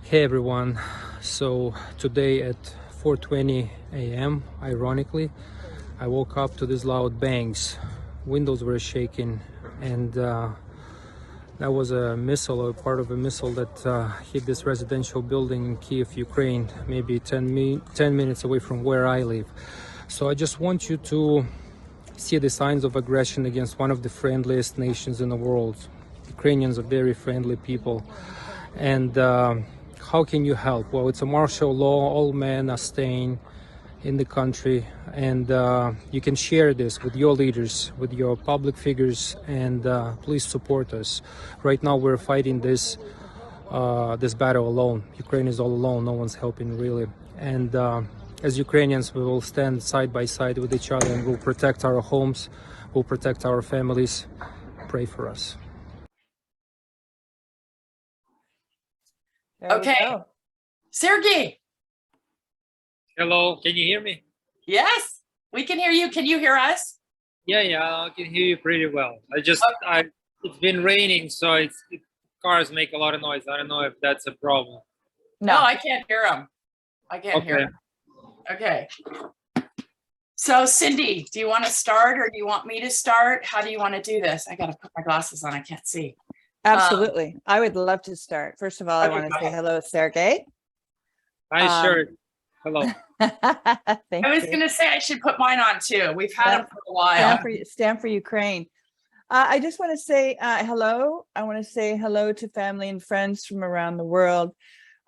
Hey everyone, so today at 4:20 a.m. ironically I woke up to these loud bangs. Windows were shaking, and that was a missile or part of a missile that hit this residential building in Kiev, Ukraine, maybe 10 minutes away from where I live. So I just want you to see the signs of aggression against one of the friendliest nations in the world. Ukrainians are very friendly people, and how can you help? Well, it's a martial law. All men are staying in the country, and you can share this with your leaders, with your public figures, and please support us. Right now, we're fighting this battle alone. Ukraine is all alone. No one's helping really, and as Ukrainians, we will stand side by side with each other, and we'll protect our homes, we'll protect our families. Pray for us. Okay, Sergiy. Hello, can you hear me? Yes, we can hear you. Can you hear us? Yeah, I can hear you pretty well. It's been raining, so cars make a lot of noise. I don't know if that's a problem. No, I can't hear them. I can't hear them. Okay. So Cindy, do you want to start or do you want me to start? How do you want to do this? I got to put my glasses on. I can't see. Absolutely. I would love to start. First of all, Okay, I want to go say ahead. hello, Sergey. Hi, sure. Hello. Thank I was you. going to say I should put mine on too. We've had them for a while. Stand for Ukraine. I just want to say hello. I want to say hello to family and friends from around the world.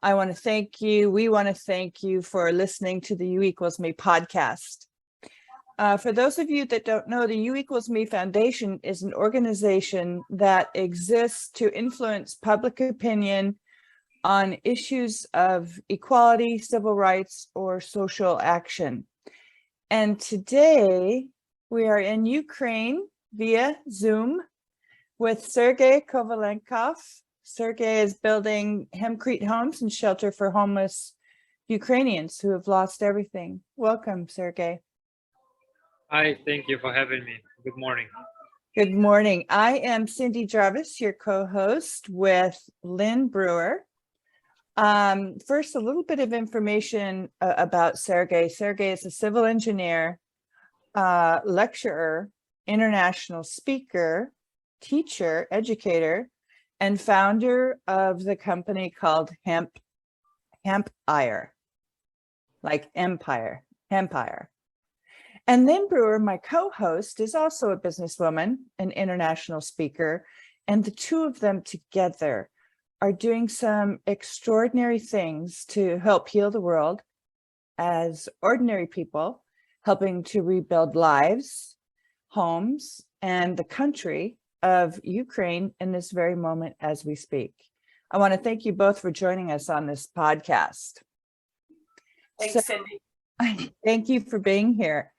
I want to thank you. We want to thank you for listening to the U Equals Me podcast. For those of you that don't know, the U Equals Me Foundation is an organization that exists to influence public opinion on issues of equality, civil rights, or social action. And today we are in Ukraine via Zoom with Sergiy Kovalenkov. Sergiy is building hempcrete homes and shelter for homeless Ukrainians who have lost everything. Welcome, Sergiy. Hi, thank you for having me. Good morning. Good morning. I am Cindy Jarvis, your co-host with Lynn Brewer. First, a little bit of information about Sergiy. Sergiy is a civil engineer, lecturer, international speaker, teacher, educator, and founder of the company called Hempire, like empire, Hempire. And Lynn Brewer, my co-host, is also a businesswoman, an international speaker, and the two of them together are doing some extraordinary things to help heal the world as ordinary people, helping to rebuild lives, homes, and the country of Ukraine in this very moment as we speak. I want to thank you both for joining us on this podcast. Thanks, Cindy. Thank you for being here.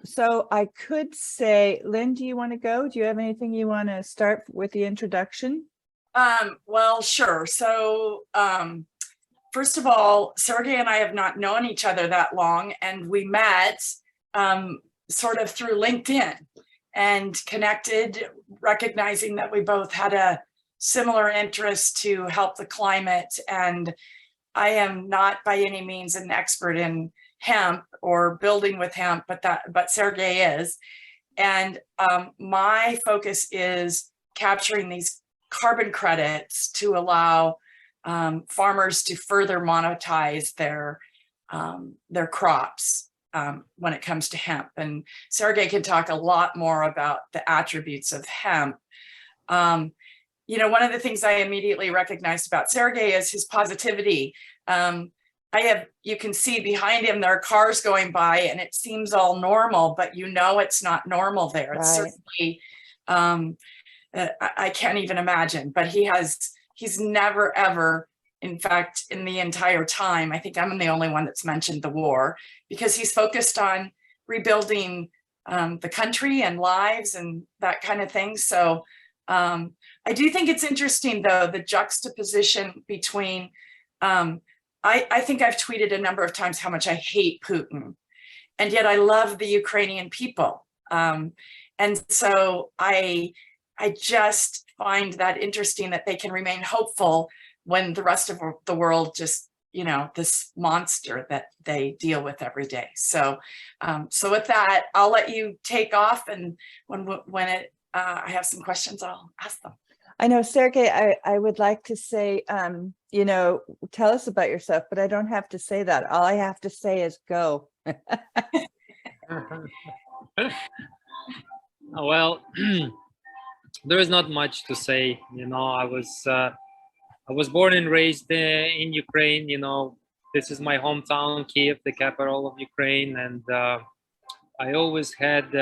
So I could say, Lynn, do you want to go? Do you have anything you want to start with the introduction? Well, sure. So, first of all, Sergiy and I have not known each other that long, and we met sort of through LinkedIn and connected, recognizing that we both had a similar interest to help the climate. And I am not by any means an expert in hemp or building with hemp, but Sergiy is. And my focus is capturing these carbon credits to allow farmers to further monetize their crops when it comes to hemp. And Sergiy can talk a lot more about the attributes of hemp. You know, one of the things I immediately recognized about Sergiy is his positivity. You can see behind him, there are cars going by and it seems all normal, but you know it's not normal there. It's certainly, I can't even imagine, but he's never ever, in fact, in the entire time, I think I'm the only one that's mentioned the war, because he's focused on rebuilding the country and lives and that kind of thing. So I do think it's interesting, though, the juxtaposition between, I think I've tweeted a number of times how much I hate Putin, and yet I love the Ukrainian people. And so I I just find that interesting that they can remain hopeful when the rest of the world just, you know, this monster that they deal with every day. So, so with that, I'll let you take off, and when I have some questions, I'll ask them. I know, Sergey, I would like to say, you know, tell us about yourself, but I don't have to say that. All I have to say is go. Well, there is not much to say. You know, I was born and raised in Ukraine. You know, this is my hometown, Kiev, the capital of Ukraine, and I always had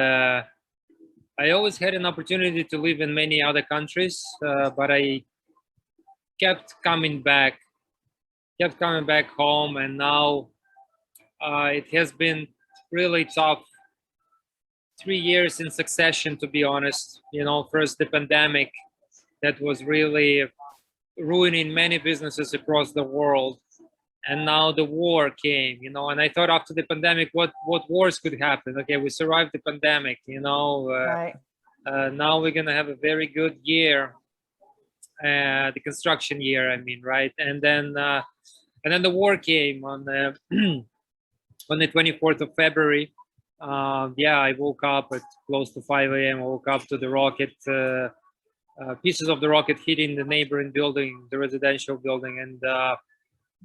an opportunity to live in many other countries, but I kept coming back home, and now it has been really tough 3 years in succession, to be honest. You know, first the pandemic that was really ruining many businesses across the world, and now the war came, you know, and I thought after the pandemic, what wars could happen? Okay, we survived the pandemic, you know, Right. now we're gonna have a very good year, the construction year, I mean, right? And then the war came on the on the 24th of February. Yeah, I woke up at close to 5 a.m. I woke up to the rocket, pieces of the rocket hitting the neighboring building, the residential building,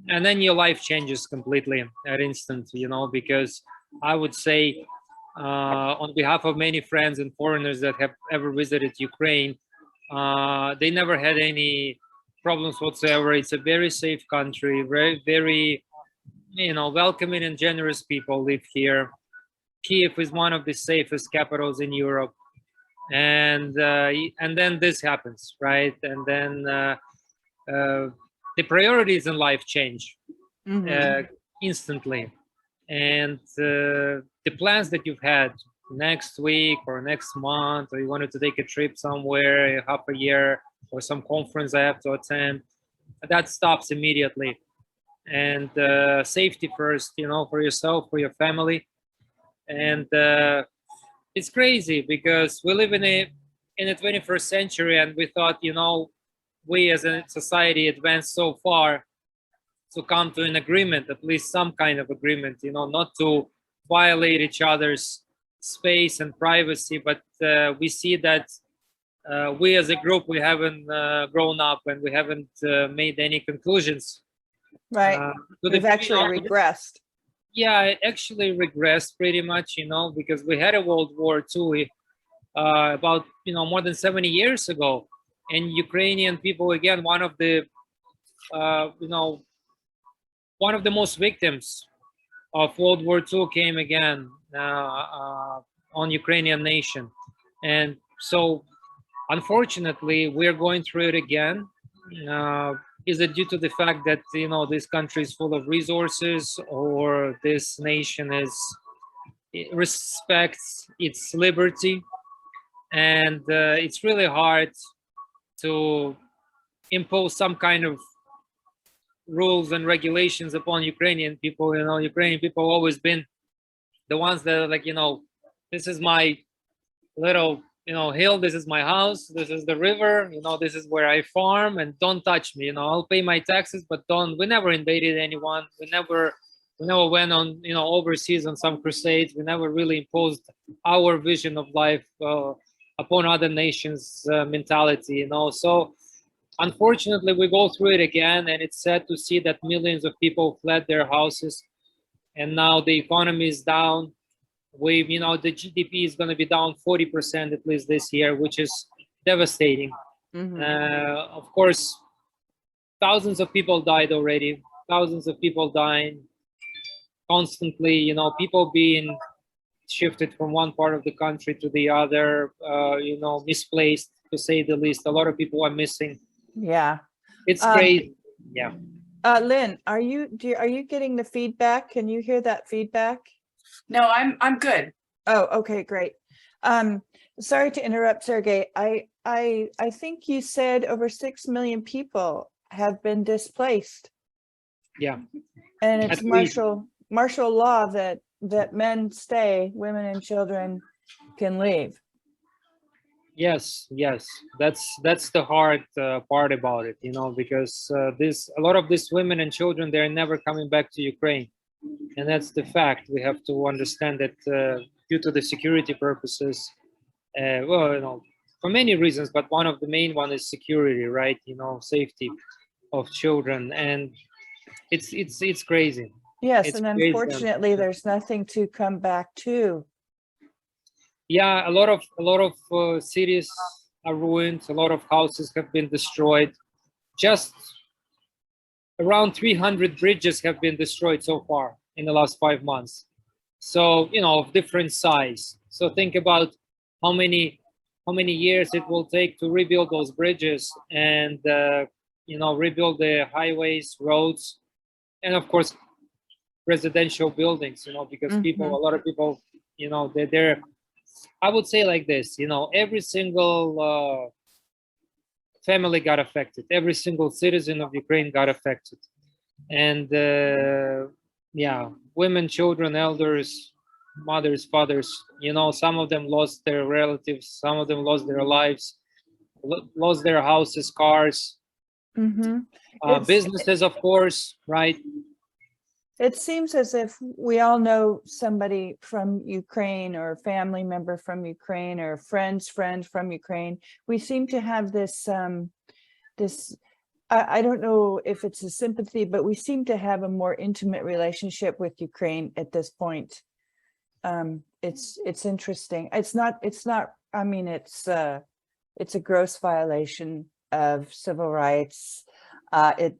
and then your life changes completely at instant, you know, because I would say, on behalf of many friends and foreigners that have ever visited Ukraine, they never had any problems whatsoever. It's a very safe country, very, very, you know, welcoming and generous people live here. Kiev is one of the safest capitals in Europe, and then this happens, right? And then the priorities in life change instantly, and the plans that you've had next week or next month, or you wanted to take a trip somewhere, half a year, or some conference I have to attend, that stops immediately. And safety first, you know, for yourself, for your family. And it's crazy because we live in the 21st century, and we thought, you know, we as a society advanced so far to come to an agreement, at least some kind of agreement, you know, not to violate each other's space and privacy, but we see that we as a group, we haven't grown up, and we haven't made any conclusions. Right. We've actually regressed. Yeah, it actually regressed pretty much, you know, because we had a World War II about, you know, more than 70 years ago. And Ukrainian people, again, one of the, you know, one of the most victims of World War II came again on Ukrainian nation. And so, unfortunately, we're going through it again. Is it due to the fact that, you know, this country is full of resources, or this nation it respects its liberty? And it's really hard to impose some kind of rules and regulations upon Ukrainian people. You know, Ukrainian people have always been the ones that are like, you know, this is my little, you know, hill, this is my house, this is the river, you know, this is where I farm, and don't touch me, you know, I'll pay my taxes, but we never invaded anyone. We never went on, you know, overseas on some crusades. We never really imposed our vision of life upon other nations' mentality, you know. So unfortunately, we go through it again, and it's sad to see that millions of people fled their houses, and now the economy is down. You know, the GDP is going to be down 40% at least this year, which is devastating. Of course, thousands of people died already, thousands of people dying constantly, you know, people being shifted from one part of the country to the other, you know, misplaced, to say the least. A lot of people are missing. Yeah. It's crazy. Yeah. Lynn, are you getting the feedback? Can you hear that feedback? No, I'm good. Oh, okay, great. Sorry to interrupt, Sergey. I think you said over 6 million people have been displaced. Yeah. And it's martial law that men stay, women and children can leave. Yes, yes, that's the hard part about it, because this a lot of these women and children, they're never coming back to Ukraine, and that's the fact. We have to understand that due to the security purposes, well, for many reasons, but one of the main one is security, right? Safety of children, and it's crazy. Yes, It's and crazy. unfortunately, there's nothing to come back to. Yeah, a lot of cities are ruined. A lot of houses have been destroyed. Just around 300 bridges have been destroyed so far in the last 5 months. So of different size. So think about how many years it will take to rebuild those bridges and rebuild the highways, roads, and of course residential buildings. Because a lot of people, they're I would say like this, every single family got affected. Every single citizen of Ukraine got affected. And yeah, women, children, elders, mothers, fathers, some of them lost their relatives, some of them lost their lives, lost their houses, cars, businesses, of course, right? It seems as if we all know somebody from Ukraine or a family member from Ukraine or a friend's friend from Ukraine. We seem to have this, I don't know if it's a sympathy, but we seem to have a more intimate relationship with Ukraine at this point. It's interesting. It's not, I mean, it's a gross violation of civil rights.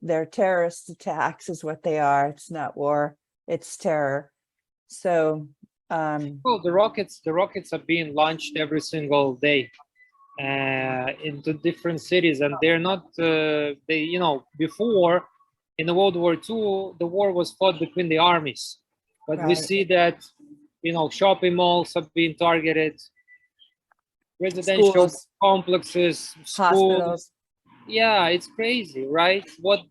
They're terrorist attacks is what they are. It's not war, it's terror. So well, the rockets are being launched every single day into different cities, and they're not before in the World War II the war was fought between the armies, but we see that shopping malls have been targeted, residential schools, complexes, hospitals. Yeah, it's crazy, right? What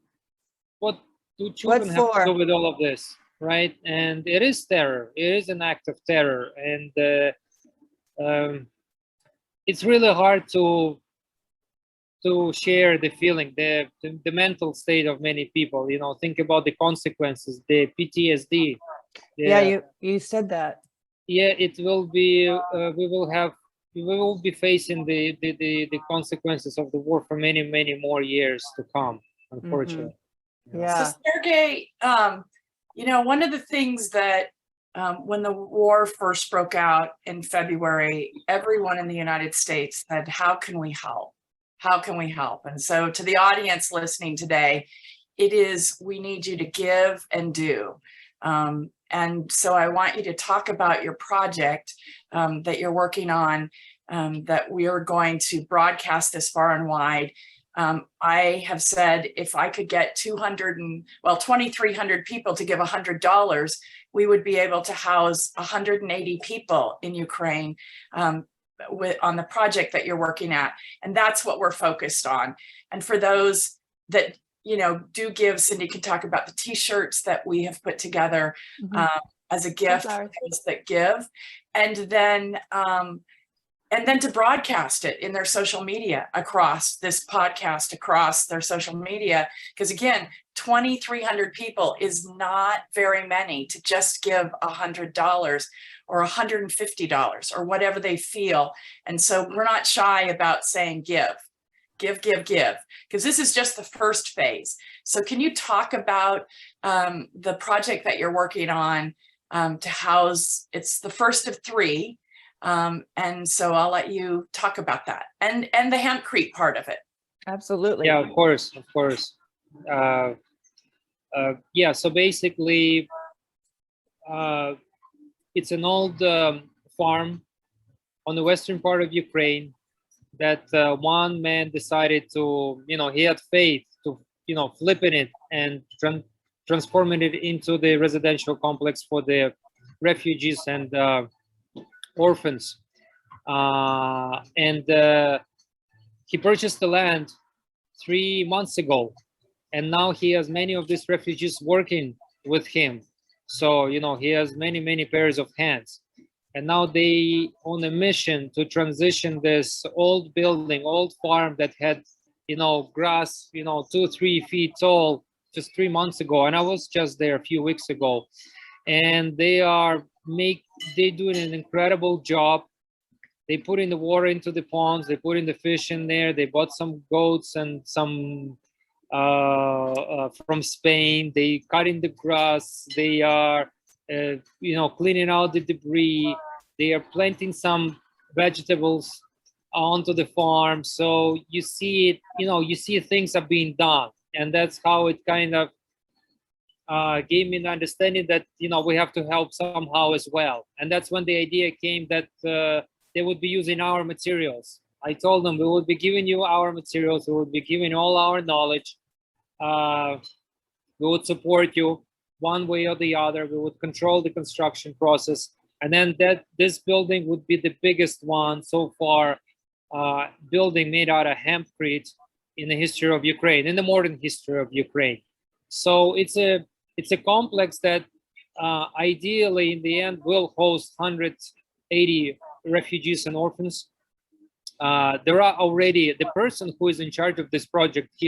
do children have to do with all of this, right? And it is terror. It is an act of terror, and it's really hard to share the feeling, the mental state of many people. Think about the consequences, the PTSD. Yeah, you said that. Yeah, it will be. We will be facing the consequences of the war for many more years to come, unfortunately. Yeah. So Sergey, one of the things that when the war first broke out in February, everyone in the United States said, how can we help? How can we help? And so to the audience listening today, it is, we need you to give and do. And so I want you to talk about your project that you're working on, that we are going to broadcast this far and wide. I have said if I could get 2,300 people to give $100, we would be able to house 180 people in Ukraine on the project that you're working at. And that's what we're focused on. And for those that do give, Cindy can talk about the t-shirts that we have put together as a gift for those that give, and then to broadcast it in their social media, across this podcast, across their social media. Because again, 2,300 people is not very many to just give $100 or $150 or whatever they feel. And so we're not shy about saying give, because this is just the first phase. So can you talk about the project that you're working on to house, it's the first of 3. And so I'll let you talk about that and the hempcrete part of it. Absolutely. Yeah, of course. Yeah, so basically it's an old farm on the western part of Ukraine that one man decided to, he had faith to, flipping it and transforming it into the residential complex for the refugees and orphans. And he purchased the land 3 months ago, and now he has many of these refugees working with him. So, he has many pairs of hands. and now they on a mission to transition this old building, old farm that had, grass, 2-3 feet tall just 3 months ago. And I was just there a few weeks ago, and they're doing an incredible job. They put in the water into the ponds, they put in the fish in there, they bought some goats and some from Spain. They cutting the grass, they are cleaning out the debris, they are planting some vegetables onto the farm. So you see it, you see things are being done, and that's how it kind of gave me an understanding that we have to help somehow as well. And that's when the idea came that they would be using our materials. I told them we would be giving you our materials, we would be giving all our knowledge, we would support you one way or the other, we would control the construction process, and then this building would be the biggest one so far, building made out of hempcrete in the history of Ukraine, in the modern history of Ukraine. So it's a complex that ideally in the end will host 180 refugees and orphans. There are already, the person who is in charge of this project, he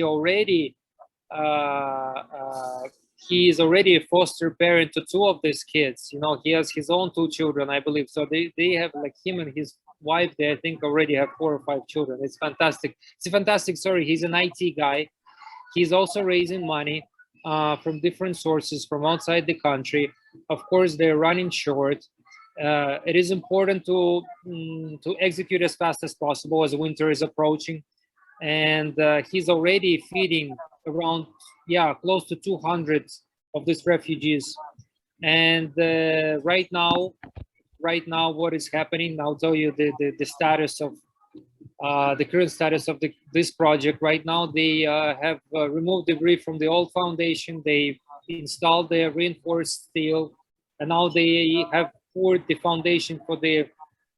is already a foster parent to 2 of these kids. He has his own 2 children, I believe. So they have, like, him and his wife, they I think already have 4 or 5 children. It's fantastic. It's a fantastic story. He's an IT guy. He's also raising money from different sources from outside the country. Of course, they're running short. It is important to execute as fast as possible as winter is approaching. And he's already feeding around, close to 200 of these refugees. And right now, what is happening, I'll tell you the status of the current status of this project. Right now, they have removed debris from the old foundation. They installed the reinforced steel, and now they have poured the foundation for the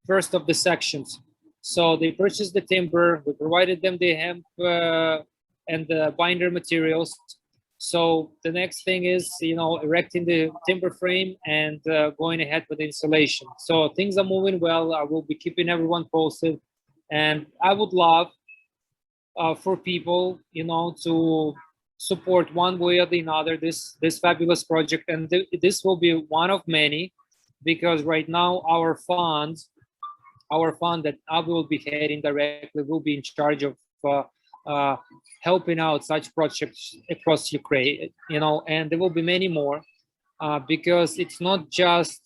first of the sections. So they purchased the timber, we provided them the hemp and the binder materials. So the next thing is, erecting the timber frame and going ahead with the installation. So things are moving well. I will be keeping everyone posted. And I would love for people, to support one way or the other this fabulous project. And this will be one of many, because right now our fund that I will be heading directly will be in charge of helping out such projects across Ukraine, and there will be many more, because it's not just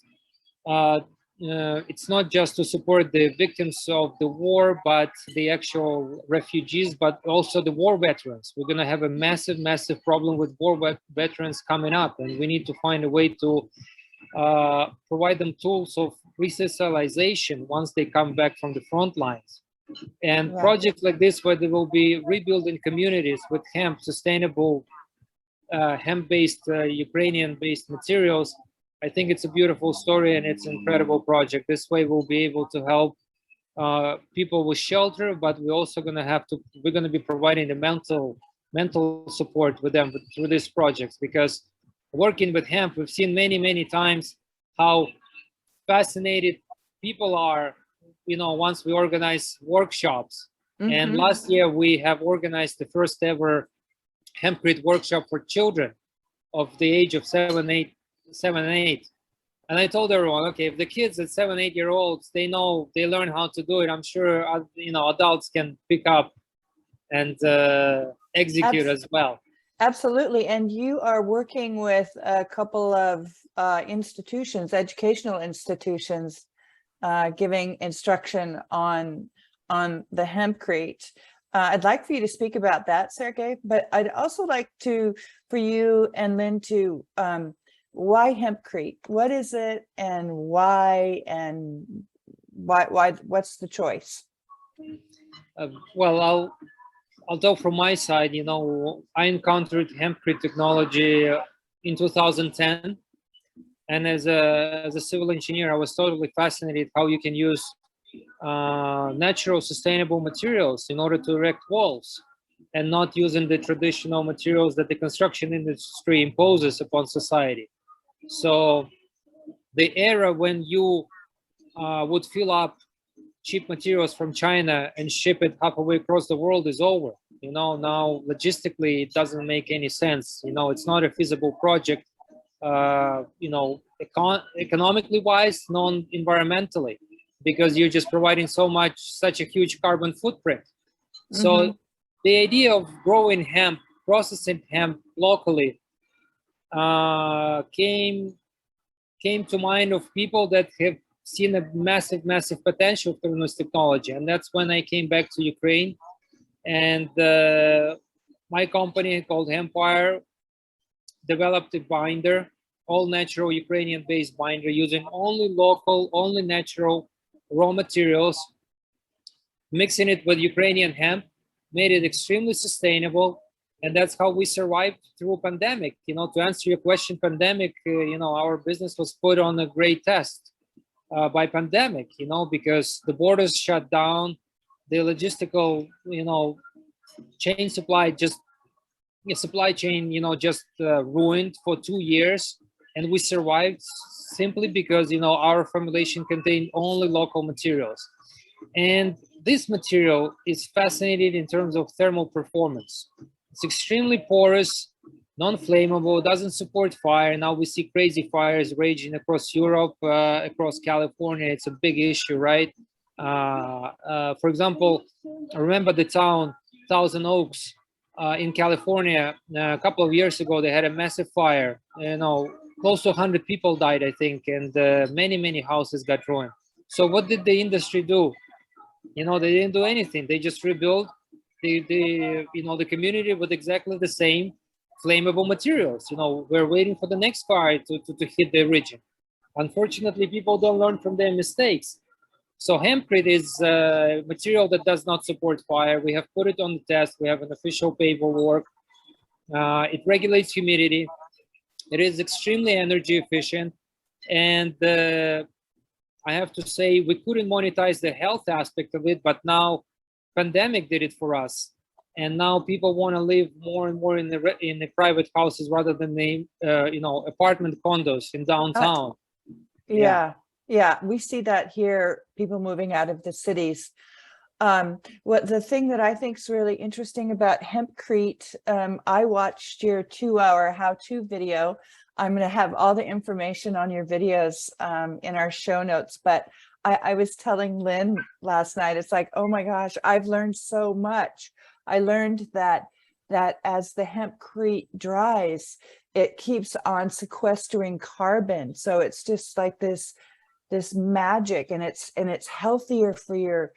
to support the victims of the war, but the actual refugees, but also the war veterans. We're going to have a massive problem with war veterans coming up, and we need to find a way to provide them tools of resocialization once they come back from the front lines. And projects like this, where they will be rebuilding communities with hemp, sustainable hemp-based, Ukrainian-based materials, I think it's a beautiful story and it's an incredible project. This way we'll be able to help people with shelter, but we're going to be providing the mental support with them through these projects, because working with hemp, we've seen many times how fascinated people are, once we organize workshops. Mm-hmm. And last year we have organized the first ever hempcrete workshop for children of the age of 7 and 8. And I told everyone, okay, if the kids at 7-8 year olds, they learn how to do it, I'm sure adults can pick up and execute as well. Absolutely. And you are working with a couple of institutions, educational institutions, giving instruction on the hempcrete. I'd like for you to speak about that, Sergiy, but I'd also like for you and Lynn to, why hempcrete? What is it, and why what's the choice? Well, I'll talk from my side. I encountered hempcrete technology in 2010, and as a civil engineer, I was totally fascinated how you can use natural, sustainable materials in order to erect walls, and not using the traditional materials that the construction industry imposes upon society. So the era when you would fill up cheap materials from China and ship it halfway across the world is over. You know, now logistically, it doesn't make any sense. You know, it's not a feasible project, you know, economically wise, non-environmentally, because you're just providing such a huge carbon footprint. So the idea of growing hemp, processing hemp locally, came to mind of people that have seen a massive potential for this technology. And that's when I came back to Ukraine, and my company called Hempire developed a binder, all natural Ukrainian based binder, using only local, only natural raw materials, mixing it with Ukrainian hemp, made it extremely sustainable. And that's how we survived through pandemic. You know, to answer your question, pandemic, you know, our business was put on a great test by pandemic, you know, because the borders shut down, the logistical, you know, supply chain, you know, just ruined for 2 years. And we survived simply because, you know, our formulation contained only local materials. And this material is fascinating in terms of thermal performance. It's extremely porous, non-flammable, doesn't support fire. Now we see crazy fires raging across Europe, across California. It's a big issue, right? For example, I remember the town Thousand Oaks in California a couple of years ago. They had a massive fire. You know, close to 100 people died, I think, and many houses got ruined. So what did the industry do? You know, they didn't do anything. They just rebuilt the community with exactly the same flammable materials. You know, we're waiting for the next fire to hit the region. Unfortunately, people don't learn from their mistakes. So hempcrete is a material that does not support fire. We have put it on the test. We have an official paperwork. It regulates humidity. It is extremely energy efficient. And I have to say, we couldn't monetize the health aspect of it, but now pandemic did it for us. And now people want to live more and more in the private houses rather than the apartment condos in downtown. Yeah, we see that here, people moving out of the cities. What the thing that I think is really interesting about hempcrete, I watched your 2-hour how-to video. I'm going to have all the information on your videos in our show notes, but I was telling Lynn last night, it's like, oh my gosh, I've learned so much. I learned that as the hempcrete dries, it keeps on sequestering carbon. So it's just like this magic, and it's healthier for your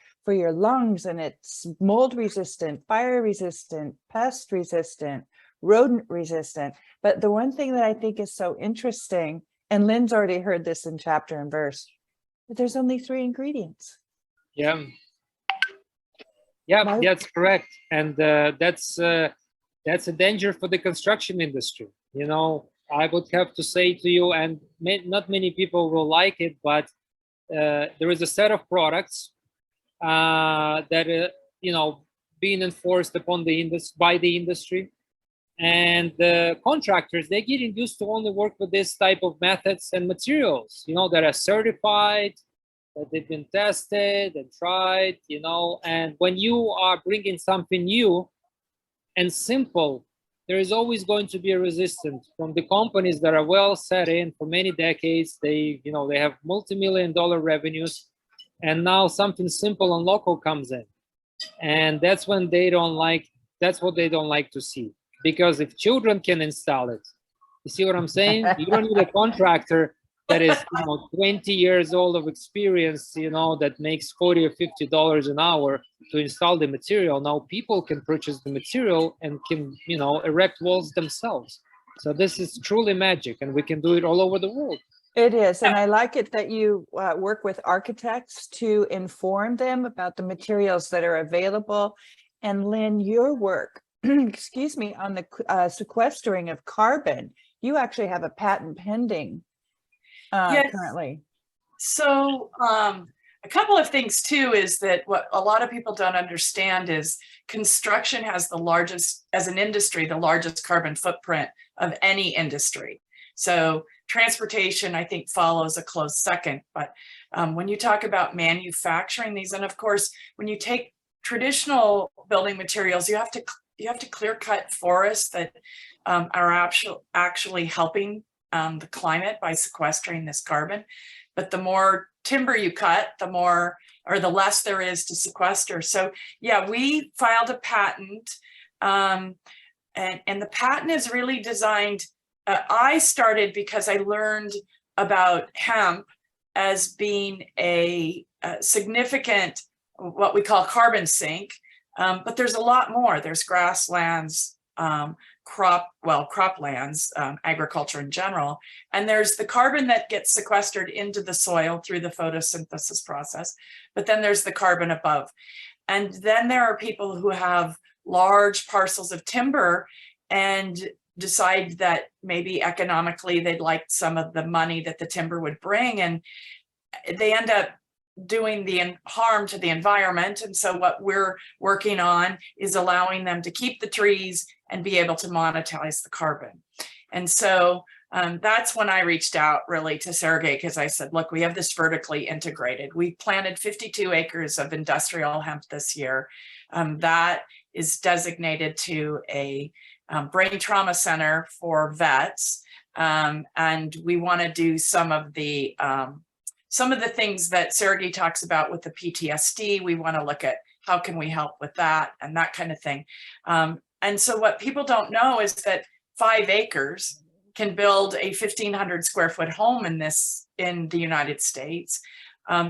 lungs, and it's mold resistant, fire resistant, pest resistant, rodent resistant. But the one thing that I think is so interesting, and Lynn's already heard this in chapter and verse, but there's only 3 ingredients. Yeah, that's correct. And that's a danger for the construction industry. You know, I would have to say to you, and not many people will like it, but there is a set of products that being enforced upon by the industry, and the contractors, they're getting used to only work with this type of methods and materials, you know, that are certified, that they've been tested and tried, you know. And when you are bringing something new and simple, there is always going to be a resistance from the companies that are well set in for many decades. They have multi-million-dollar revenues, and now something simple and local comes in, and that's when that's what they don't like to see. Because if children can install it, you see what I'm saying? You don't need a contractor that is 20 years old of experience, that makes $40 or $50 an hour to install the material. Now people can purchase the material and can erect walls themselves. So this is truly magic, and we can do it all over the world. It is, and I like it that you work with architects to inform them about the materials that are available. And Lynn, your work, excuse me, on the sequestering of carbon, you actually have a patent pending Yes. currently. So a couple of things too is that what a lot of people don't understand is construction has the largest, as an industry, the largest carbon footprint of any industry. So transportation, I think, follows a close second. But when you talk about manufacturing these, and of course, when you take traditional building materials, you have to clear cut forests that are actually helping the climate by sequestering this carbon. But the more timber you cut, the more or the less there is to sequester. So yeah, we filed a patent, and the patent is really designed. I started because I learned about hemp as being a significant, what we call carbon sink, but there's a lot more. There's grasslands, croplands, agriculture in general, and there's the carbon that gets sequestered into the soil through the photosynthesis process, but then there's the carbon above. And then there are people who have large parcels of timber and decide that maybe economically they'd like some of the money that the timber would bring, and they end up doing the harm to the environment. And so what we're working on is allowing them to keep the trees and be able to monetize the carbon. And so that's when I reached out really to Sergiy, because I said, look, we have this vertically integrated. We planted 52 acres of industrial hemp this year. That is designated to a brain trauma center for vets. And we want to do some of the things that Sergiy talks about with the PTSD. We want to look at how can we help with that and that kind of thing. And so what people don't know is that 5 acres can build a 1,500 square foot home in the United States.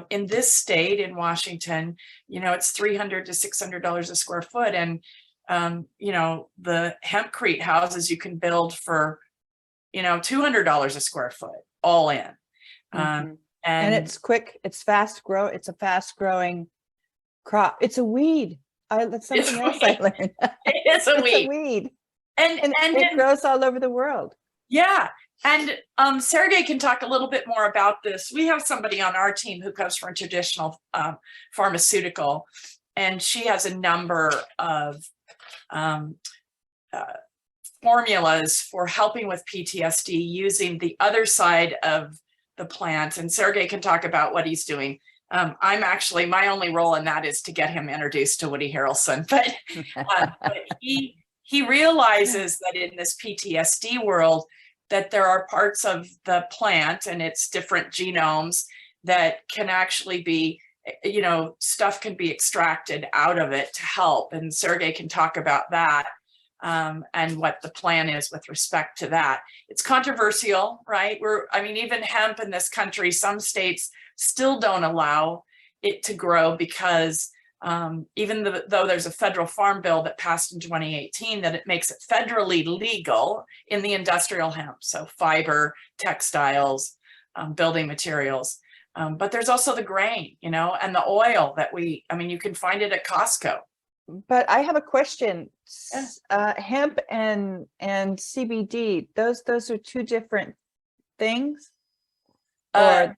In this state, in Washington, it's $300 to $600 a square foot. And, the hempcrete houses you can build for, $200 a square foot, all in. And it's quick, it's fast grow. It's a fast growing crop. It's a weed. That's something else I learned. It's a weed. A weed. And it grows all over the world. Yeah. And Sergiy can talk a little bit more about this. We have somebody on our team who comes from traditional pharmaceutical, and she has a number of formulas for helping with PTSD using the other side of the plant. And Sergiy can talk about what he's doing. I'm actually, my only role in that is to get him introduced to Woody Harrelson, but he realizes that in this PTSD world, that there are parts of the plant and its different genomes that can actually be, stuff can be extracted out of it to help. And Sergiy can talk about that and what the plan is with respect to that. It's controversial, right? Even hemp in this country, some states still don't allow it to grow because even though there's a federal farm bill that passed in 2018 that it makes it federally legal in the industrial hemp, so fiber, textiles, building materials. But there's also the grain, and the oil that you can find it at Costco. But I have a question. Hemp and CBD, those are two different things? No.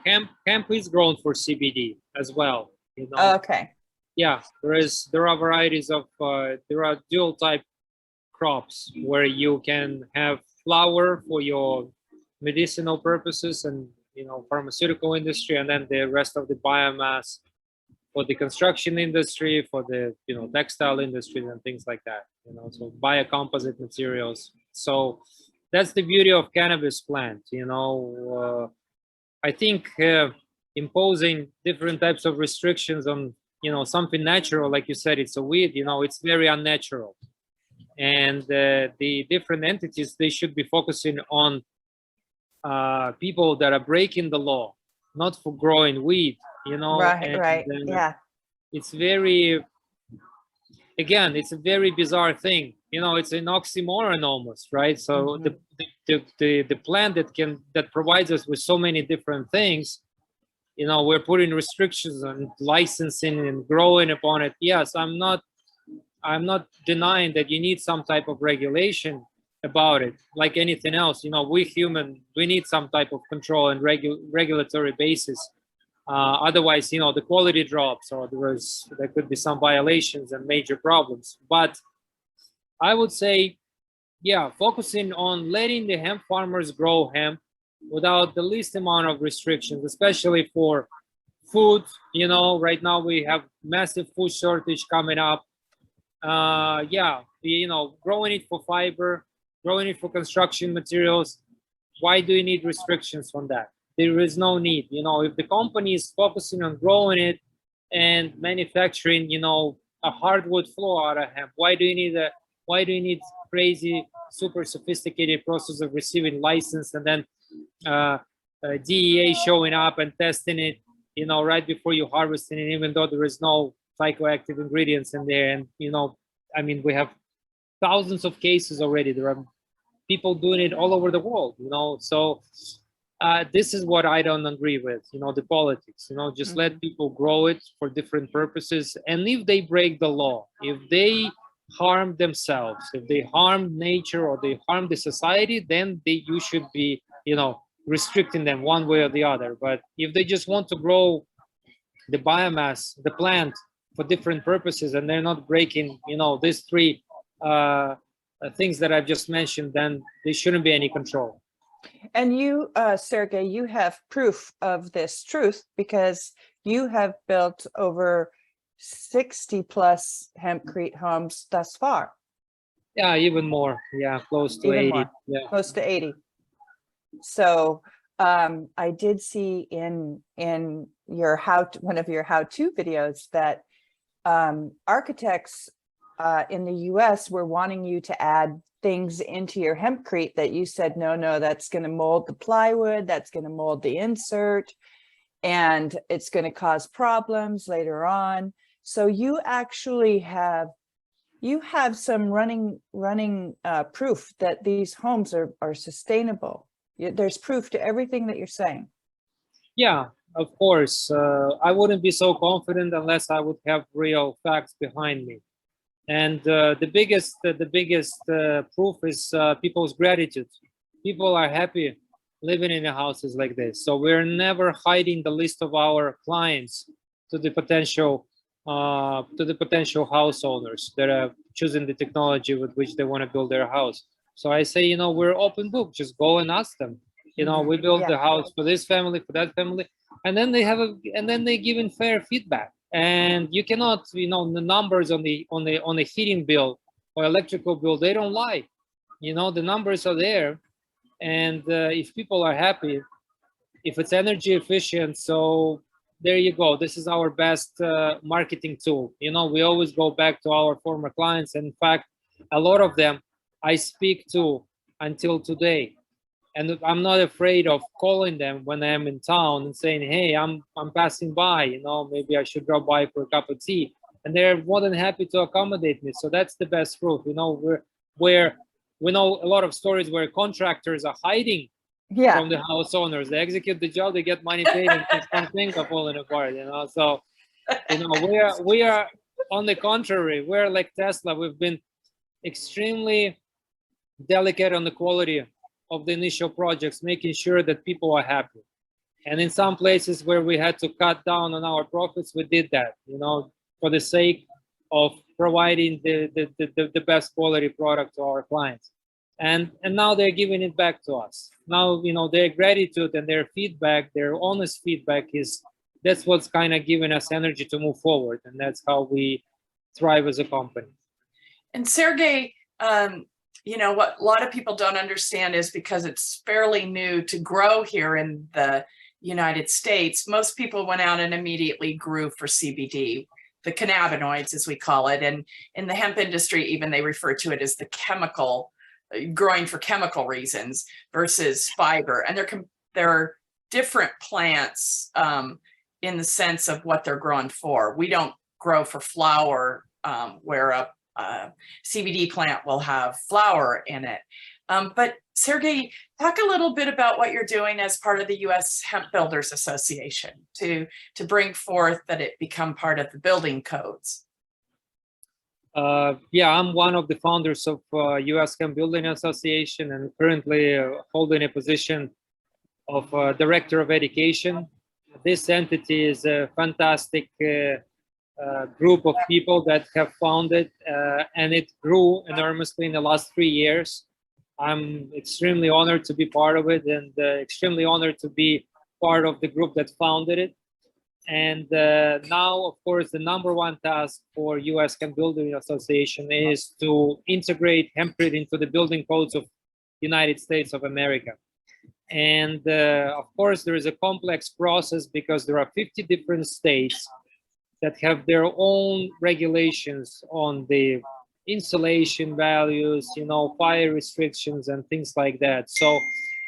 Hemp is grown for CBD as well. Okay. Yeah, there are varieties of there are dual type crops where you can have flower for your medicinal purposes and pharmaceutical industry, and then the rest of the biomass for the construction industry, for the textile industry and things like that. So biocomposite materials. So that's the beauty of cannabis plant. I think imposing different types of restrictions on something natural, like you said, it's a weed. It's very unnatural, and the different entities, they should be focusing on people that are breaking the law, not for growing weed. Right. Yeah. It's very, again, it's a very bizarre thing. It's an oxymoron almost, right? So the plant that provides us with so many different things, we're putting restrictions on licensing and growing upon it. Yes, I'm not denying that you need some type of regulation about it, like anything else. We need some type of control and regulatory basis. Otherwise, the quality drops, or there could be some violations and major problems. But I would say yeah, focusing on letting the hemp farmers grow hemp without the least amount of restrictions, especially for food. You know, right now we have massive food shortage coming up. Yeah, you know, growing it for fiber, growing it for construction materials. Why do you need restrictions on that? There is no need. You know, if the company is focusing on growing it and manufacturing, you know, a hardwood floor out of hemp, why do you need crazy, super sophisticated process of receiving license and then DEA showing up and testing it, you know, right before you harvest it, even though there is no psychoactive ingredients in there. And, you know, I mean, we have thousands of cases already. There are people doing it all over the world, you know. So this is what I don't agree with, you know, the politics, you know, just let people grow it for different purposes. And if they break the law, if they harm themselves, if they harm nature or they harm the society, then you should be, you know, restricting them one way or the other. But if they just want to grow the biomass, the plant for different purposes, and they're not breaking, you know, these three things that I've just mentioned, then there shouldn't be any control. And you, Sergey, you have proof of this truth because you have built over 60 plus hempcrete homes thus far. Yeah, even more. Yeah, close to Even 80. more. Yeah. Close to 80. So I did see in your one of your how-to videos that architects in the US were wanting you to add things into your hempcrete that you said, no, that's going to mold the plywood, that's going to mold the insert, and it's going to cause problems later on. So you actually have some running proof that these homes are sustainable. There's proof to everything that you're saying. Yeah, of course. I wouldn't be so confident unless I would have real facts behind me. And the biggest proof is people's gratitude. People are happy living in the houses like this. So we're never hiding the list of our clients to the potential house owners that are choosing the technology with which they want to build their house. So I say, you know, we're open book. Just go and ask them. You know, we built the house for this family, for that family, and then they give in fair feedback. And you cannot, you know, the numbers on the heating bill or electrical bill, they don't lie. You know, the numbers are there, and if people are happy, if it's energy efficient, so there you go. This is our best marketing tool. You know, we always go back to our former clients. In fact, a lot of them I speak to until today. And I'm not afraid of calling them when I'm in town and saying, hey, I'm passing by, you know, maybe I should drop by for a cup of tea. And they're more than happy to accommodate me. So that's the best proof. You know, where we know a lot of stories where contractors are hiding from the house owners. They execute the job, they get money paid, and things are falling apart, you know. So, you know, we are on the contrary, we're like Tesla. We've been extremely delicate on the quality of the initial projects, making sure that people are happy. And in some places where we had to cut down on our profits, we did that, you know, for the sake of providing the best quality product to our clients. And now they're giving it back to us. Now, you know, their gratitude and their feedback, their honest feedback that's what's kind of giving us energy to move forward. And that's how we thrive as a company. And Sergey, you know, what a lot of people don't understand is because it's fairly new to grow here in the United States, most people went out and immediately grew for CBD, the cannabinoids, as we call it. And in the hemp industry, even they refer to it as the chemical, growing for chemical reasons versus fiber. And they're different plants in the sense of what they're grown for. We don't grow for flower where a CBD plant will have flower in it. But Sergey, talk a little bit about what you're doing as part of the U.S. Hemp Builders Association to bring forth that it become part of the building codes. Yeah, I'm one of the founders of U.S. Hemp Building Association and currently holding a position of Director of Education. This entity is a fantastic group of people that have founded, and it grew enormously in the last 3 years. I'm extremely honored to be part of it, and extremely honored to be part of the group that founded it. And now, of course, the #1 task for U.S. Hemp Building Association is to integrate hempcrete into the building codes of United States of America. And of course, there is a complex process because there are 50 different states that have their own regulations on the insulation values, you know, fire restrictions and things like that. So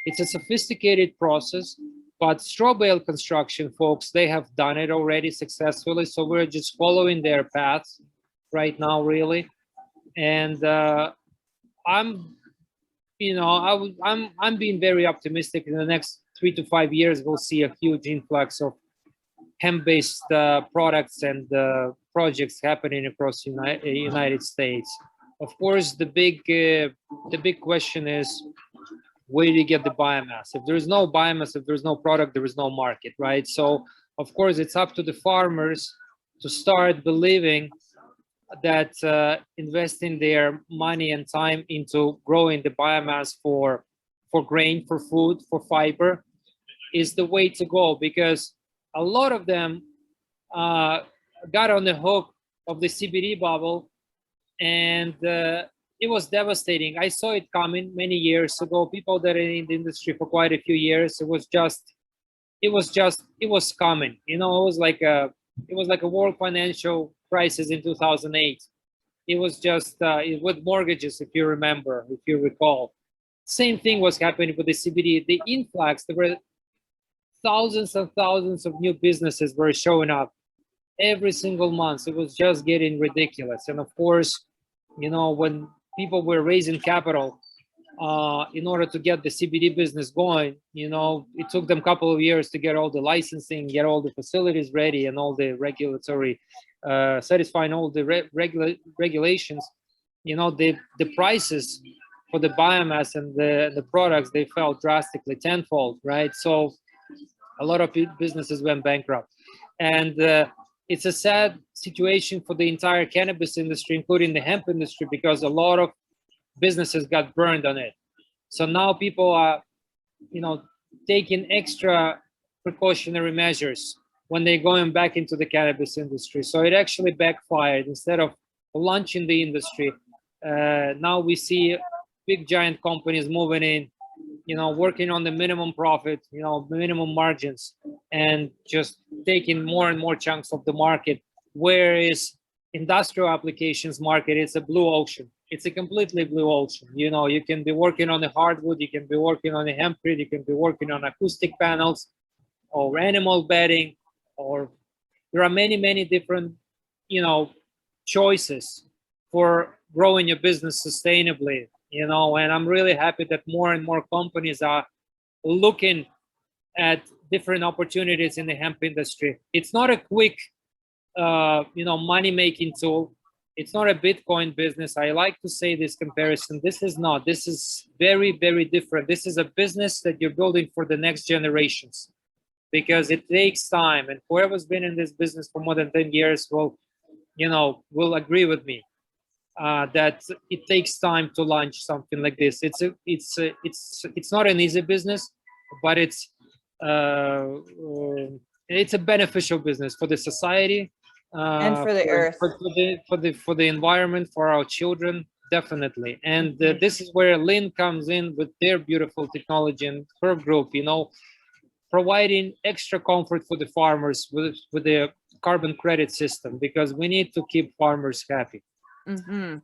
it's a sophisticated process, but straw bale construction folks, they have done it already successfully. So we're just following their paths right now, really. And I'm being very optimistic. In the next 3 to 5 years, we'll see a huge influx of hemp-based products and projects happening across the United States. Of course, the big question is, where do you get the biomass? If there's no biomass, if there's no product, there is no market, right? So, of course, it's up to the farmers to start believing that investing their money and time into growing the biomass for grain, for food, for fiber is the way to go, because a lot of them got on the hook of the CBD bubble, and it was devastating. I saw it coming many years ago. People that are in the industry for quite a few years, it was coming. You know, it was like a world financial crisis in 2008. It was just with mortgages, if you remember, if you recall. Same thing was happening with the CBD. The influx, there were thousands and thousands of new businesses were showing up every single month. It was just getting ridiculous. And of course, you know, when people were raising capital in order to get the CBD business going, you know, it took them a couple of years to get all the licensing, get all the facilities ready, and all the regulatory, satisfying all the regulations. You know, the prices for the biomass and the products, they fell drastically tenfold, right? So a lot of businesses went bankrupt. And it's a sad situation for the entire cannabis industry, including the hemp industry, because a lot of businesses got burned on it. So now people are, you know, taking extra precautionary measures when they're going back into the cannabis industry. So it actually backfired. Instead of launching the industry, now we see big giant companies moving in, you know, working on the minimum profit, you know, minimum margins, and just taking more and more chunks of the market. Whereas industrial applications market, it's a blue ocean. It's a completely blue ocean. You know, you can be working on the hardwood, you can be working on the hempcrete, you can be working on acoustic panels or animal bedding, or there are many, many different, you know, choices for growing your business sustainably. You know, and I'm really happy that more and more companies are looking at different opportunities in the hemp industry. It's not a quick, you know, money-making tool. It's not a Bitcoin business. I like to say this comparison. This is not. This is very, very different. This is a business that you're building for the next generations, because it takes time. And whoever's been in this business for more than 10 years will, you know, will agree with me. That it takes time to launch something like this. It's not an easy business, but it's a beneficial business for the society and for the earth, for the environment, for our children, definitely. And this is where Lynn comes in with their beautiful technology and her group, you know, providing extra comfort for the farmers with the carbon credit system, because we need to keep farmers happy. Mm-hmm.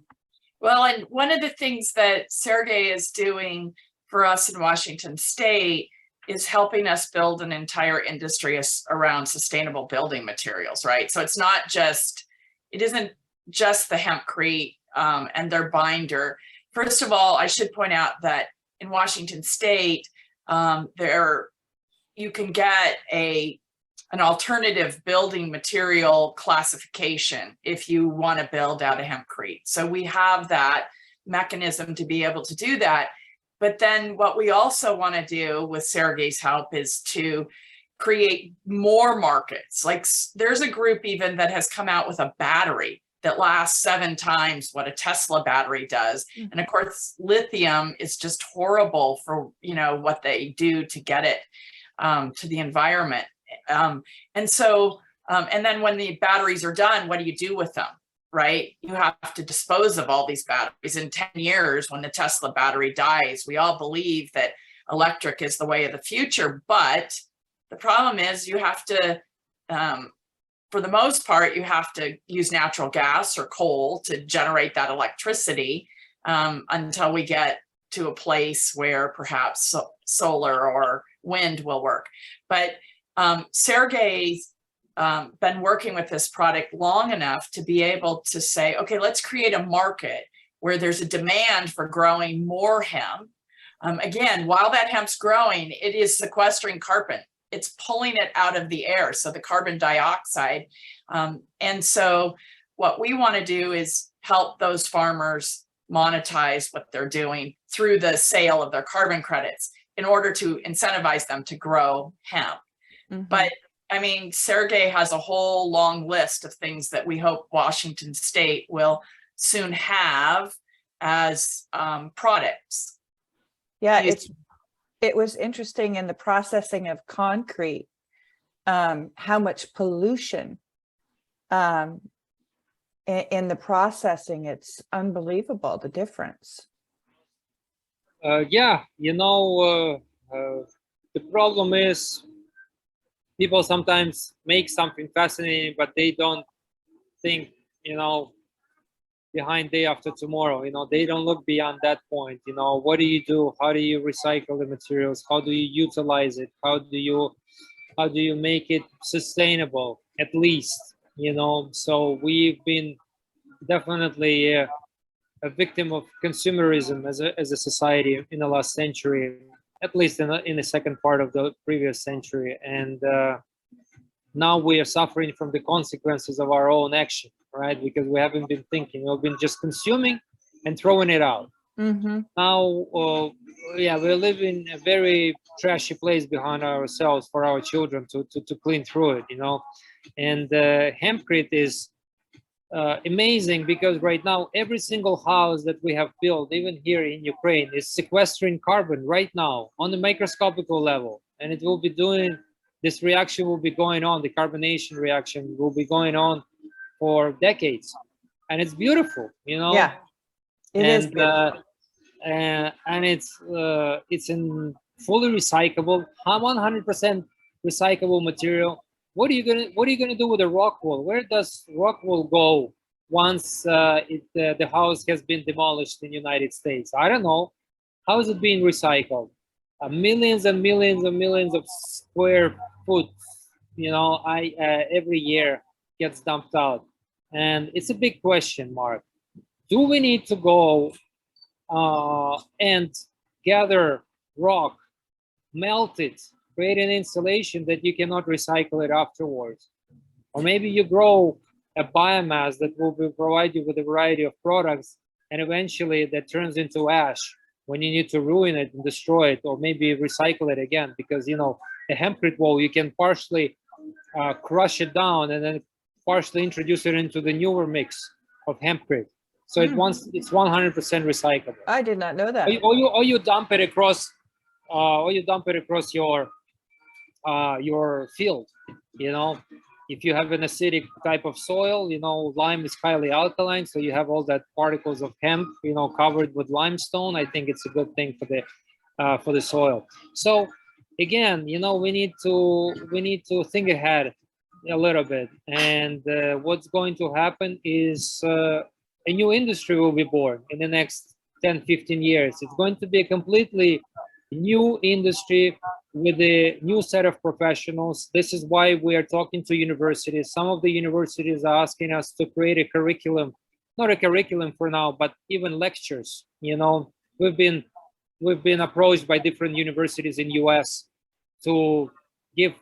Well, and one of the things that Sergiy is doing for us in Washington State is helping us build an entire industry around sustainable building materials, right? So it's not just, it isn't just the hempcrete and their binder. First of all, I should point out that in Washington State, you can get an alternative building material classification if you want to build out a hempcrete. So we have that mechanism to be able to do that. But then what we also want to do with Sergiy's help is to create more markets. Like there's a group even that has come out with a battery that lasts 7 times what a Tesla battery does. And of course, lithium is just horrible for, you know, what they do to get it to the environment. And so, and then when the batteries are done, what do you do with them, right? You have to dispose of all these batteries. In 10 years, when the Tesla battery dies, we all believe that electric is the way of the future. But the problem is you have to, for the most part, you have to use natural gas or coal to generate that electricity until we get to a place where perhaps solar or wind will work. But Sergey's been working with this product long enough to be able to say, okay, let's create a market where there's a demand for growing more hemp. Again, while that hemp's growing, it is sequestering carbon. It's pulling it out of the air, so the carbon dioxide. And so what we want to do is help those farmers monetize what they're doing through the sale of their carbon credits in order to incentivize them to grow hemp. But I mean, Sergey has a whole long list of things that we hope Washington State will soon have as products. Yeah, it was interesting in the processing of concrete, how much pollution in the processing. It's unbelievable, the difference. Yeah, you know, the problem is people sometimes make something fascinating, but they don't think, you know, behind day after tomorrow. You know, they don't look beyond that point. You know, what do you do? How do you recycle the materials? How do you utilize it? How do you make it sustainable, at least, you know? So we've been definitely a victim of consumerism as a society in the last century, at least in the second part of the previous century. And now we are suffering from the consequences of our own action, right? Because we haven't been thinking, we've been just consuming and throwing it out. Now, yeah, we live in a very trashy place behind ourselves for our children to clean through it, you know. And hempcrete is amazing because right now every single house that we have built, even here in Ukraine, is sequestering carbon right now on the microscopical level, and it will be doing, this reaction will be going on, the carbonation reaction will be going on for decades, and it's beautiful, you know. Yeah, it is beautiful. And it's in fully recyclable, 100% recyclable material. What are you gonna do with the rock wool? Where does rock wool go once the house has been demolished in the United States? I don't know. How is it being recycled? Millions and millions and millions of square foot, you know, every year gets dumped out, and it's a big question mark. Do we need to go and gather rock, melt it, create an installation that you cannot recycle it afterwards? Or maybe you grow a biomass that will provide you with a variety of products, and eventually that turns into ash when you need to ruin it and destroy it, or maybe recycle it again. Because, you know, a hempcrete wool, you can partially crush it down and then partially introduce it into the newer mix of hempcrete. So it's 100% recyclable. I did not know that. Or you dump it across your field, you know. If you have an acidic type of soil, you know, lime is highly alkaline, so you have all that particles of hemp, you know, covered with limestone. I think it's a good thing for the soil. So again, you know, we need to think ahead a little bit, and what's going to happen is a new industry will be born in the next 10-15 years. It's going to be a completely new industry with a new set of professionals. This is why we are talking to universities. Some of the universities are asking us to create a curriculum, not a curriculum for now, but even lectures. You know, we've been approached by different universities in US to give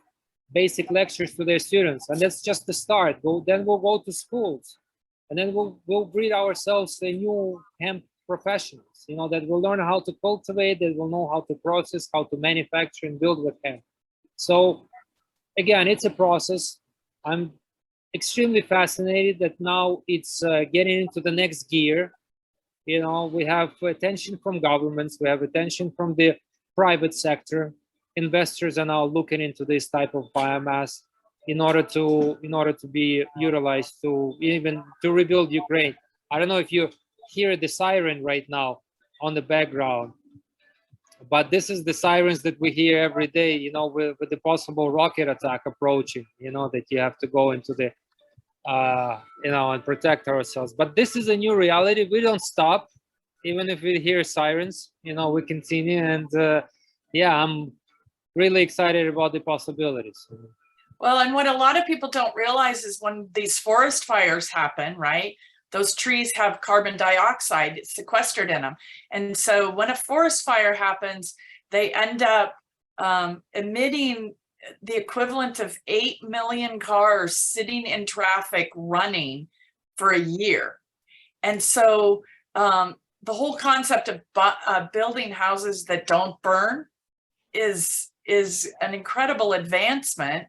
basic lectures to their students, and that's just the start. Then we'll go to schools, and then we'll breed ourselves a new hemp professionals, you know, that will learn how to cultivate, that will know how to process, how to manufacture and build with hemp. So again, it's a process. I'm extremely fascinated that now it's getting into the next gear. You know, we have attention from governments, we have attention from the private sector. Investors are now looking into this type of biomass in order to be utilized to even to rebuild Ukraine. I don't know if you hear the siren right now on the background, but this is the sirens that we hear every day, you know, with the possible rocket attack approaching, you know, that you have to go into the you know, and protect ourselves. But this is a new reality. We don't stop, even if we hear sirens. You know, we continue, and yeah, I'm really excited about the possibilities. Well, and what a lot of people don't realize is when these forest fires happen, right? Those trees have carbon dioxide sequestered in them. And so when a forest fire happens, they end up emitting the equivalent of 8 million cars sitting in traffic running for a year. And so the whole concept of building houses that don't burn is an incredible advancement.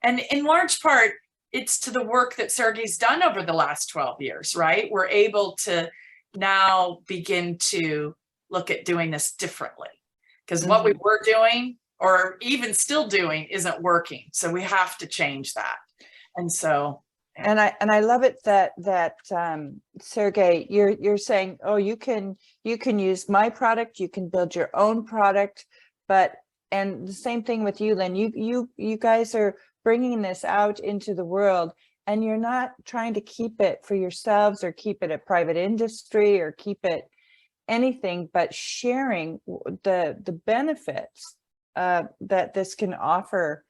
And in large part, it's to the work that Sergiy's done over the last 12 years, right? We're able to now begin to look at doing this differently, because what we were doing or even still doing isn't working. So we have to change that. And so and I love it that Sergiy, you're saying, oh, you can use my product, you can build your own product, and the same thing with you, Lynn. You guys are bringing this out into the world, and you're not trying to keep it for yourselves or keep it a private industry or keep it anything, but sharing the benefits that this can offer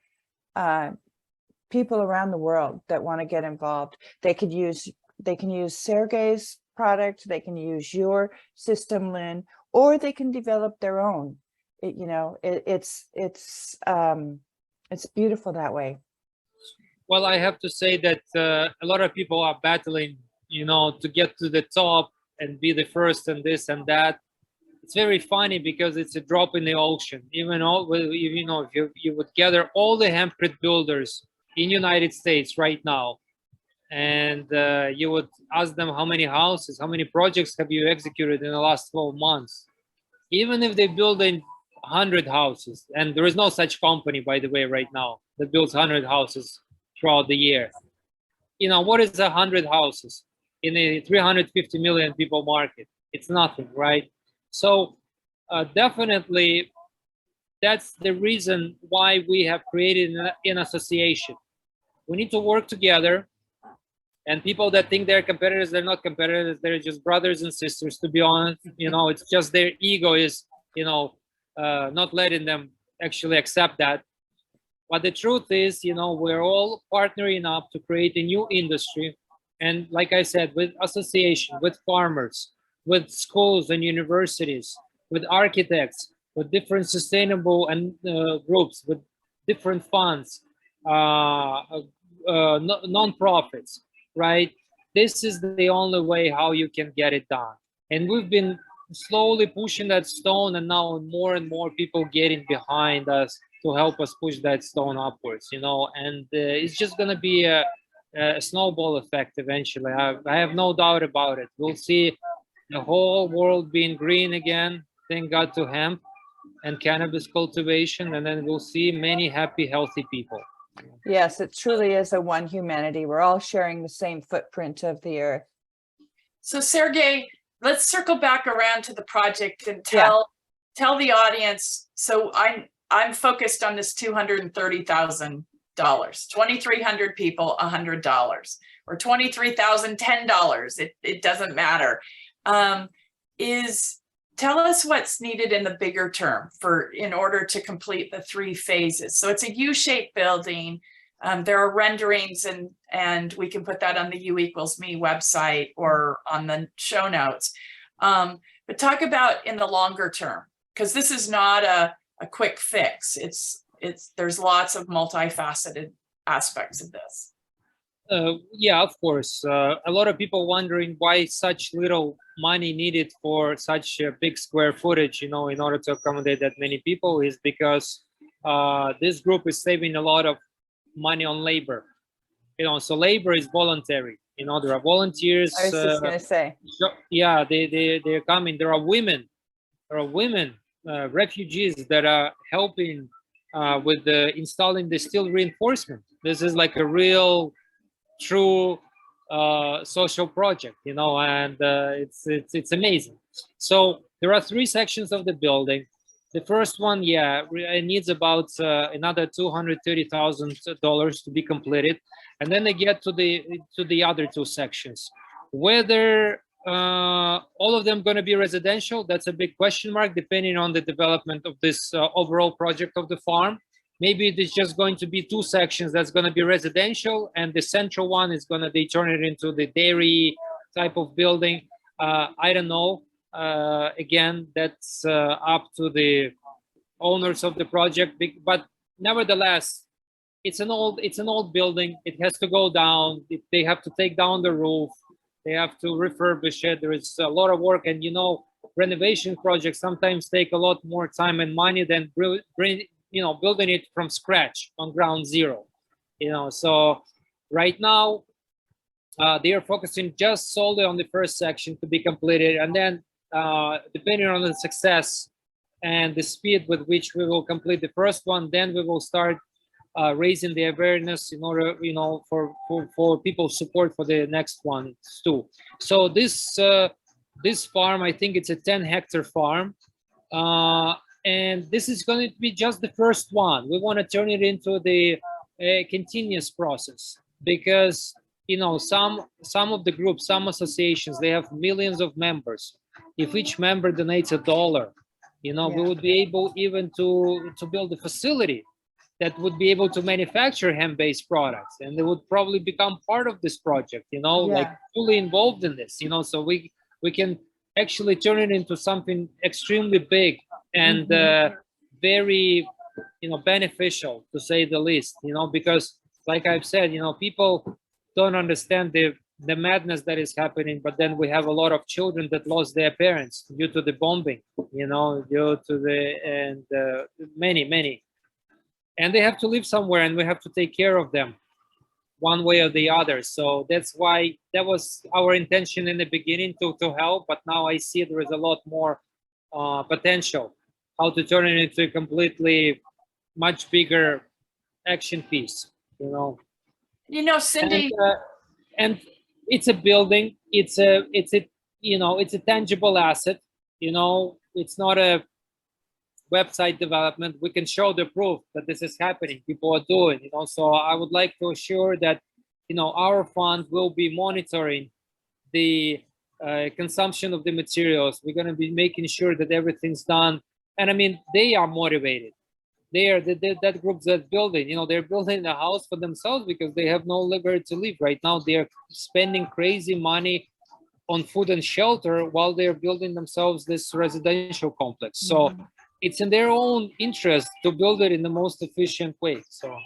people around the world that want to get involved. They can use Sergiy's product, they can use your system, Lynn, or they can develop their own. It's beautiful that way. Well, I have to say that a lot of people are battling, you know, to get to the top and be the first and this and that. It's very funny because it's a drop in the ocean. Even you know, if you would gather all the hempcrete builders in United States right now, and you would ask them how many houses, how many projects have you executed in the last 12 months? Even if they build 100 houses, and there is no such company, by the way, right now that builds 100 houses throughout the year. You know, what is 100 houses in a 350 million people market? It's nothing, right? So definitely that's the reason why we have created an association. We need to work together, and people that think they're competitors, they're not competitors, they're just brothers and sisters, to be honest. You know, it's just their ego is, you know, not letting them actually accept that. But the truth is, you know, we're all partnering up to create a new industry. And like I said, with association, with farmers, with schools and universities, with architects, with different sustainable and groups, with different funds, non-profits, right? This is the only way how you can get it done. And we've been slowly pushing that stone, and now more and more people getting behind us to help us push that stone upwards, you know, and it's just going to be a snowball effect eventually. I have no doubt about it. We'll see the whole world being green again, thank God to hemp and cannabis cultivation, and then we'll see many happy, healthy people. Yes, it truly is a one humanity. We're all sharing the same footprint of the earth. So Sergiy, let's circle back around to the project and tell the audience. So I'm focused on this $230,000, 2,300 people, $100, or 23,000, $10. It doesn't matter. Tell us what's needed in the bigger term in order to complete the 3 phases. So it's a U-shaped building. There are renderings, and we can put that on the U=me website or on the show notes. But talk about in the longer term, because this is not a quick fix. There's lots of multifaceted aspects of this. Yeah, of course. A lot of people wondering why such little money needed for such a big square footage, you know, in order to accommodate that many people, is because this group is saving a lot of money on labor. So labor is voluntary. There are volunteers. I was just going to say. Yeah, they're coming. There are women. Refugees that are helping with installing the steel reinforcement. This is like a real, true social project, and it's amazing. So there are 3 sections of the building. The first one, it needs about another $230,000 to be completed, and then they get to the other 2 sections. Whether all of them going to be residential, that's a big question mark, depending on the development of this overall project of the farm. Maybe it's just going to be 2 sections that's going to be residential, and the central one is going to be turn it into the dairy type of building. I don't know. Again, that's up to the owners of the project, but nevertheless, it's an old building. It has to go down. They have to take down the roof. They have to refurbish it. There is a lot of work, and renovation projects sometimes take a lot more time and money than building it from scratch on ground zero. So right now they are focusing just solely on the first section to be completed, and then depending on the success and the speed with which we will complete the first one, then we will start raising the awareness in order, for people's support for the next one too. So this farm, I think it's a 10-hectare farm, and this is going to be just the first one. We want to turn it into the continuous process, because some of the groups, some associations, they have millions of members. If each member donates $1, we would be able even to build a facility that would be able to manufacture hemp-based products, and they would probably become part of this project, like fully involved in this, so we can actually turn it into something extremely big and very, beneficial, to say the least, because like I've said, people don't understand the madness that is happening, but then we have a lot of children that lost their parents due to the bombing, due to many. And they have to live somewhere, and we have to take care of them one way or the other. So that's why that was our intention in the beginning, to help. But now I see there is a lot more potential, how to turn it into a completely much bigger action piece, Cindy. And it's a building. It's a tangible asset. It's not a website development. We can show the proof that this is happening. People are doing, so I would like to assure that, our fund will be monitoring the consumption of the materials. We're going to be making sure that everything's done. And I mean, they are motivated. They are that group that's building, they're building a house for themselves because they have nowhere to live right now. They are spending crazy money on food and shelter while they're building themselves this residential complex. So it's in their own interest to build it in the most efficient way. So,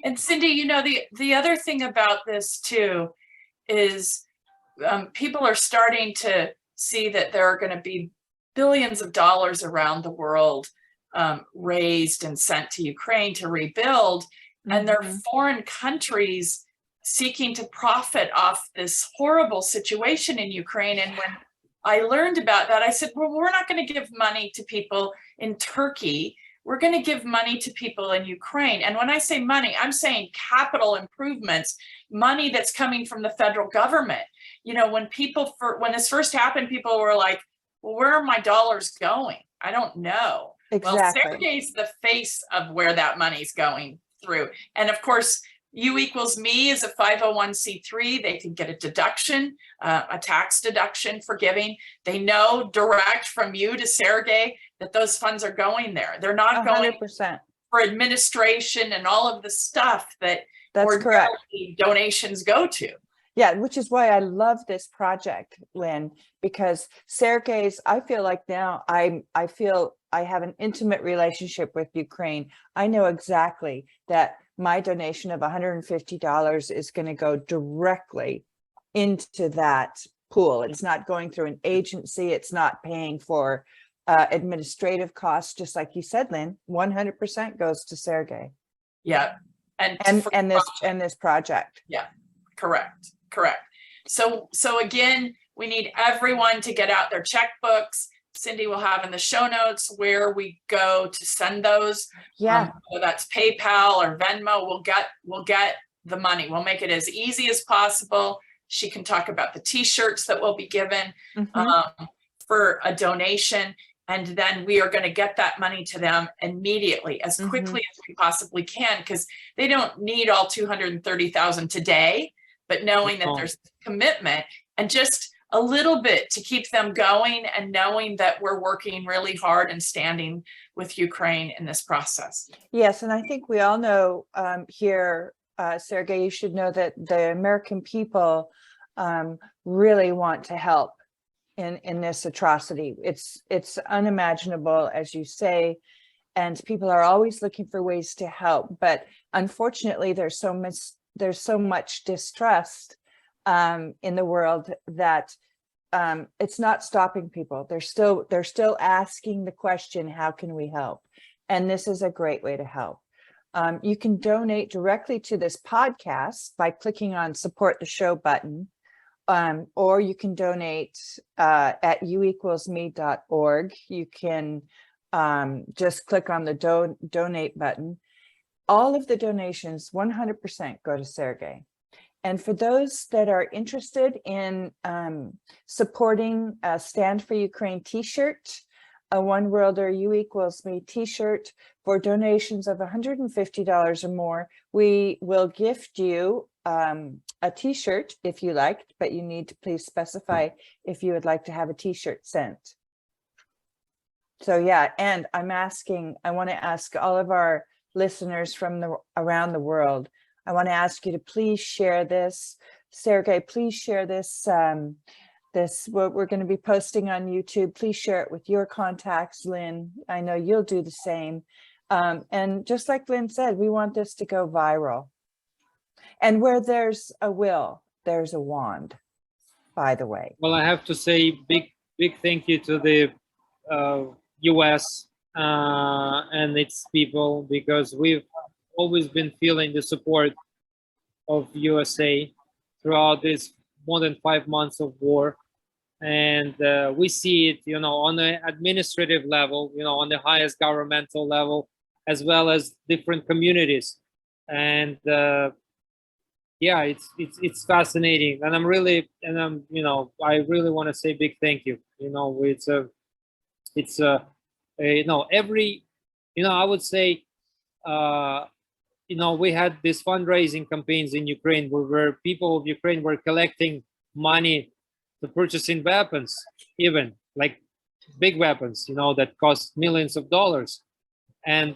and Cindy, the other thing about this too is people are starting to see that there are going to be billions of dollars around the world raised and sent to Ukraine to rebuild, and there are foreign countries seeking to profit off this horrible situation in Ukraine. And when I learned about that, I said, well, we're not going to give money to people in Turkey. We're going to give money to people in Ukraine. And when I say money, I'm saying capital improvements, money that's coming from the federal government. When this first happened, people were like, well, where are my dollars going? I don't know. Exactly. Well, Sergey's the face of where that money's going through. And of course, U equals me is a 501c3. They can get a deduction, a tax deduction for giving. They know direct from you to Sergey that those funds are going there. They're not 100%. going for administration and all of the stuff that donations go to. Yeah, which is why I love this project, Lynn, because Sergey's, I feel like now I feel I have an intimate relationship with Ukraine. I know exactly that my donation of $150 is going to go directly into that pool. It's not going through an agency. It's not paying for administrative costs. Just like you said, Lynn, 100% goes to Sergey. Yeah. and this project. Yeah, correct. So again, we need everyone to get out their checkbooks. Cindy will have in the show notes where we go to send those. Yeah. Whether that's PayPal or Venmo, we'll get the money. We'll make it as easy as possible. She can talk about the t-shirts that will be given for a donation. And then we are going to get that money to them immediately, as quickly as we possibly can, because they don't need all 230,000 today, but knowing that there's commitment and just a little bit to keep them going, and knowing that we're working really hard and standing with Ukraine in this process. Yes, and I think we all know here, Sergey, you should know that the American people really want to help in this atrocity. It's unimaginable, as you say, and people are always looking for ways to help. But unfortunately, there's so much distrust in the world that it's not stopping people. They're still asking the question, how can we help? And this is a great way to help. You can donate directly to this podcast by clicking on support the show button, or you can donate at u=me.org. You can just click on the donate button. All of the donations, 100% go to Sergey. And for those that are interested in supporting a Stand for Ukraine t-shirt, a One Worlder U=Me t-shirt, for donations of $150 or more, we will gift you a t-shirt if you like, but you need to please specify if you would like to have a t-shirt sent. So yeah, and I want to ask all of our listeners from around the world, I want to ask you to please share this. Sergey, please share this, what we're going to be posting on YouTube. Please share it with your contacts, Lynn. I know you'll do the same. And just like Lynn said, we want this to go viral. And where there's a will, there's a wand, by the way. Well, I have to say big thank you to the US and its people, because we've always been feeling the support of USA throughout this more than 5 months of war. And we see it, on the administrative level, on the highest governmental level, as well as different communities. And yeah, it's fascinating. And I really want to say big thank you. I would say, we had these fundraising campaigns in Ukraine where people of Ukraine were collecting money to purchasing weapons, even like big weapons, that cost millions of dollars. And,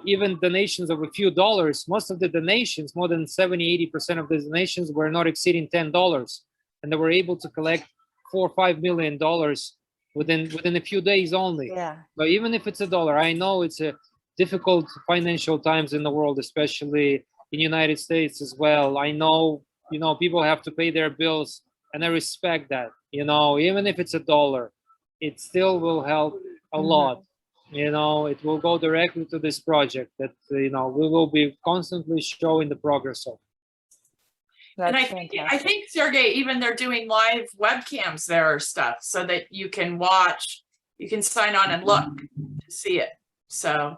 even donations of a few dollars, most of the donations, more than 70–80% of the donations were not exceeding $10. And they were able to collect $4 or $5 million within a few days only. Yeah. But even if it's $1, I know it's a difficult financial times in the world, especially in the United States as well. I know, people have to pay their bills, and I respect that. Even if it's $1, it still will help a lot. It will go directly to this project that, we will be constantly showing the progress of. That's and I think, Sergey, even they're doing live webcams there or stuff, so that you can watch, you can sign on and look to see it. So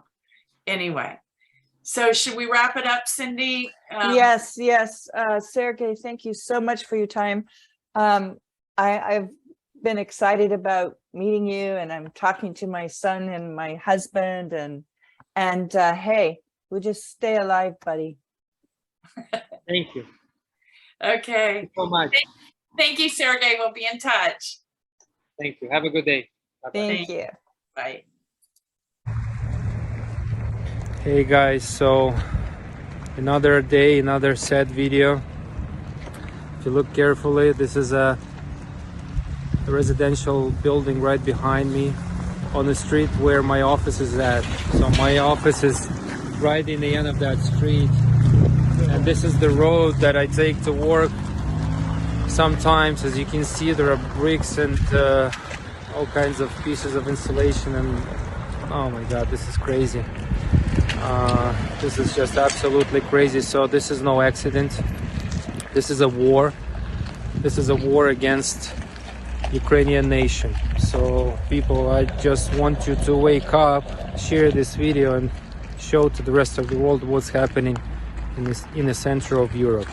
anyway, so should we wrap it up, Cindy? Yes. Sergey, thank you so much for your time. I've been excited about meeting you, and I'm talking to my son and my husband, and hey, we'll just stay alive, buddy. Thank you. Okay. Thank you so much. Thank you, Sergey. We'll be in touch. Thank you. Have a good day. Bye-bye. Thank you. Bye. Hey guys, so another day, another sad video. If you look carefully, this is a residential building right behind me on the street where my office is at. So my office is right in the end of that street, and this is the road that I take to work. Sometimes, as you can see, there are bricks and all kinds of pieces of insulation, and oh my god, this is crazy. This is just absolutely crazy. So this is no accident. This is a war. This is a war against Ukrainian nation. So people, I just want you to wake up, share this video and show to the rest of the world what's happening in the center of Europe.